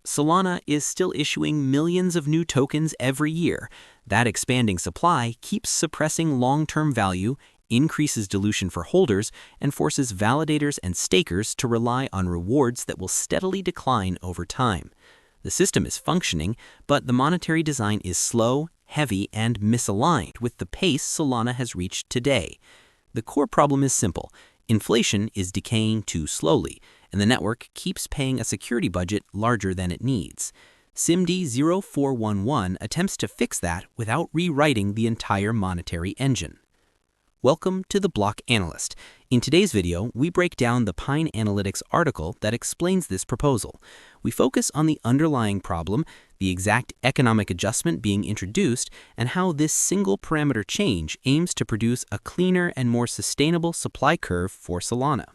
Solana is still issuing millions of new tokens every year. That expanding supply keeps suppressing long-term value, increases dilution for holders, and forces validators and stakers to rely on rewards that will steadily decline over time. The system is functioning, but the monetary design is slow, heavy, and misaligned with the pace Solana has reached today. The core problem is simple. Inflation is decaying too slowly, and the network keeps paying a security budget larger than it needs. SIMD-0411 attempts to fix that without rewriting the entire monetary engine. Welcome to the Block Analyst. In today's video, we break down the Pine Analytics article that explains this proposal. We focus on the underlying problem, the exact economic adjustment being introduced, and how this single parameter change aims to produce a cleaner and more sustainable supply curve for Solana.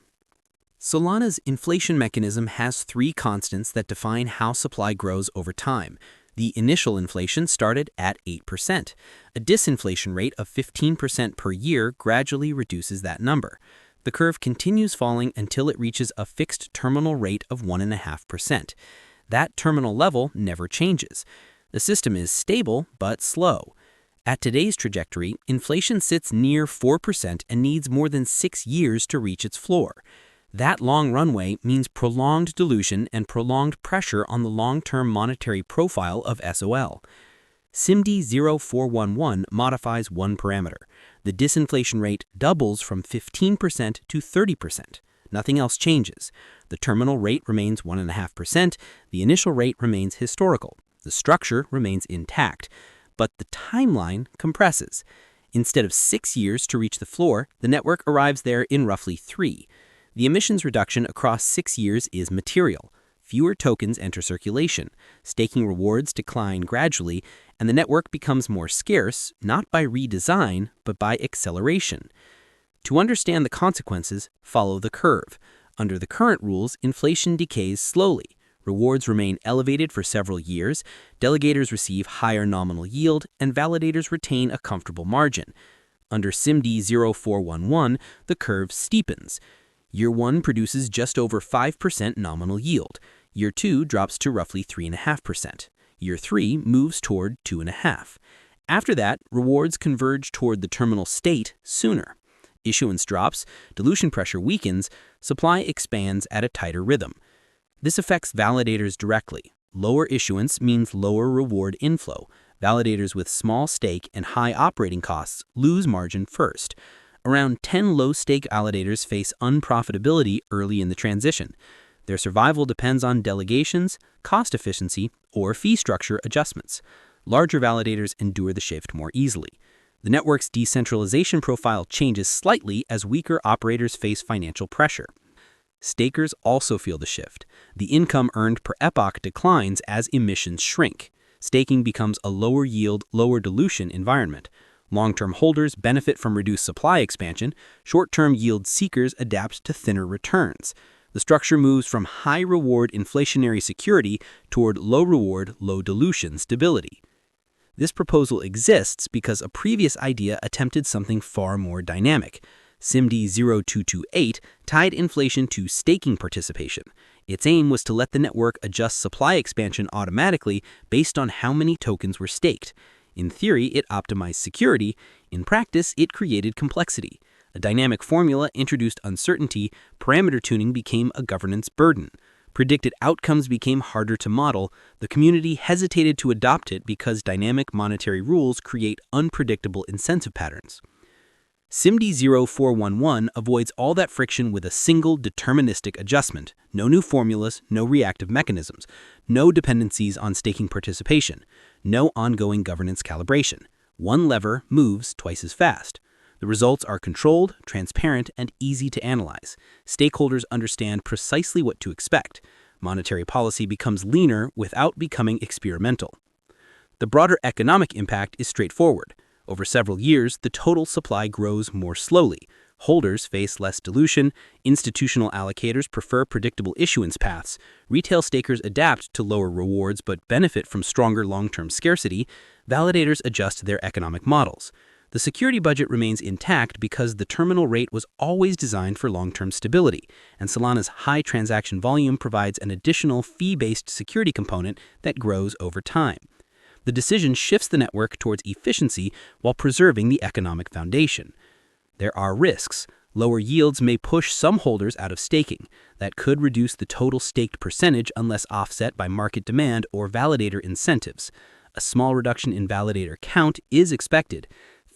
Solana's inflation mechanism has three constants that define how supply grows over time. The initial inflation started at 8%. A disinflation rate of 15% per year gradually reduces that number. The curve continues falling until it reaches a fixed terminal rate of 1.5%. That terminal level never changes. The system is stable but slow. At today's trajectory, inflation sits near 4% and needs more than 6 years to reach its floor. That long runway means prolonged dilution and prolonged pressure on the long-term monetary profile of SOL. SIMD-0411 modifies one parameter. The disinflation rate doubles from 15% to 30%. Nothing else changes. The terminal rate remains 1.5%. The initial rate remains historical. The structure remains intact. But the timeline compresses. Instead of 6 years to reach the floor, the network arrives there in roughly 3. The emissions reduction across 6 years is material. Fewer tokens enter circulation, staking rewards decline gradually, and the network becomes more scarce, not by redesign, but by acceleration. To understand the consequences, follow the curve. Under the current rules, inflation decays slowly. Rewards remain elevated for several years, delegators receive higher nominal yield, and validators retain a comfortable margin. Under SIMD-0411, the curve steepens. Year 1 produces just over 5% nominal yield. Year 2 drops to roughly 3.5%. Year 3 moves toward 2.5%. After that, rewards converge toward the terminal state sooner. Issuance drops, dilution pressure weakens, supply expands at a tighter rhythm. This affects validators directly. Lower issuance means lower reward inflow. Validators with small stake and high operating costs lose margin first. Around 10 low-stake validators face unprofitability early in the transition. Their survival depends on delegations, cost efficiency, or fee structure adjustments. Larger validators endure the shift more easily. The network's decentralization profile changes slightly as weaker operators face financial pressure. Stakers also feel the shift. The income earned per epoch declines as emissions shrink. Staking becomes a lower yield, lower dilution environment. Long-term holders benefit from reduced supply expansion. Short-term yield seekers adapt to thinner returns. The structure moves from high-reward inflationary security toward low-reward, low-dilution stability. This proposal exists because a previous idea attempted something far more dynamic. SIMD-0228 tied inflation to staking participation. Its aim was to let the network adjust supply expansion automatically based on how many tokens were staked. In theory, it optimized security. In practice, it created complexity. A dynamic formula introduced uncertainty. Parameter tuning became a governance burden. Predicted outcomes became harder to model. The community hesitated to adopt it because dynamic monetary rules create unpredictable incentive patterns. SIMD-0411 avoids all that friction with a single deterministic adjustment. No new formulas, no reactive mechanisms, no dependencies on staking participation, no ongoing governance calibration. One lever moves twice as fast. The results are controlled, transparent, and easy to analyze. Stakeholders understand precisely what to expect. Monetary policy becomes leaner without becoming experimental. The broader economic impact is straightforward. Over several years, the total supply grows more slowly. Holders face less dilution. Institutional allocators prefer predictable issuance paths. Retail stakers adapt to lower rewards but benefit from stronger long-term scarcity. Validators adjust their economic models. The security budget remains intact because the terminal rate was always designed for long-term stability, and Solana's high transaction volume provides an additional fee-based security component that grows over time. The decision shifts the network towards efficiency while preserving the economic foundation. There are risks. Lower yields may push some holders out of staking. That could reduce the total staked percentage unless offset by market demand or validator incentives. A small reduction in validator count is expected.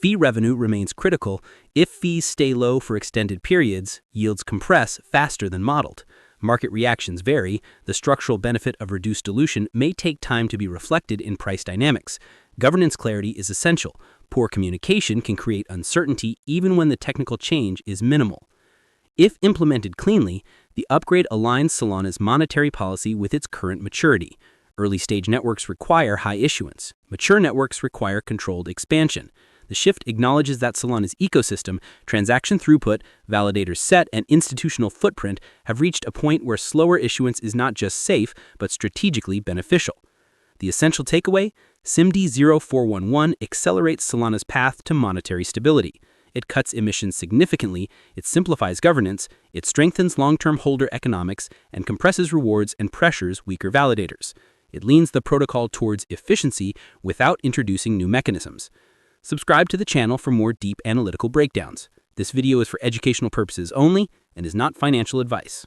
Fee revenue remains critical. If fees stay low for extended periods, yields compress faster than modeled. Market reactions vary. The structural benefit of reduced dilution may take time to be reflected in price dynamics. Governance clarity is essential. Poor communication can create uncertainty even when the technical change is minimal. If implemented cleanly, the upgrade aligns Solana's monetary policy with its current maturity. Early-stage networks require high issuance. Mature networks require controlled expansion. The shift acknowledges that Solana's ecosystem, transaction throughput, validator set, and institutional footprint have reached a point where slower issuance is not just safe, but strategically beneficial. The essential takeaway: SIMD-0411 accelerates Solana's path to monetary stability. It cuts emissions significantly, it simplifies governance, it strengthens long-term holder economics, and compresses rewards and pressures weaker validators. It leans the protocol towards efficiency without introducing new mechanisms. Subscribe to the channel for more deep analytical breakdowns. This video is for educational purposes only and is not financial advice.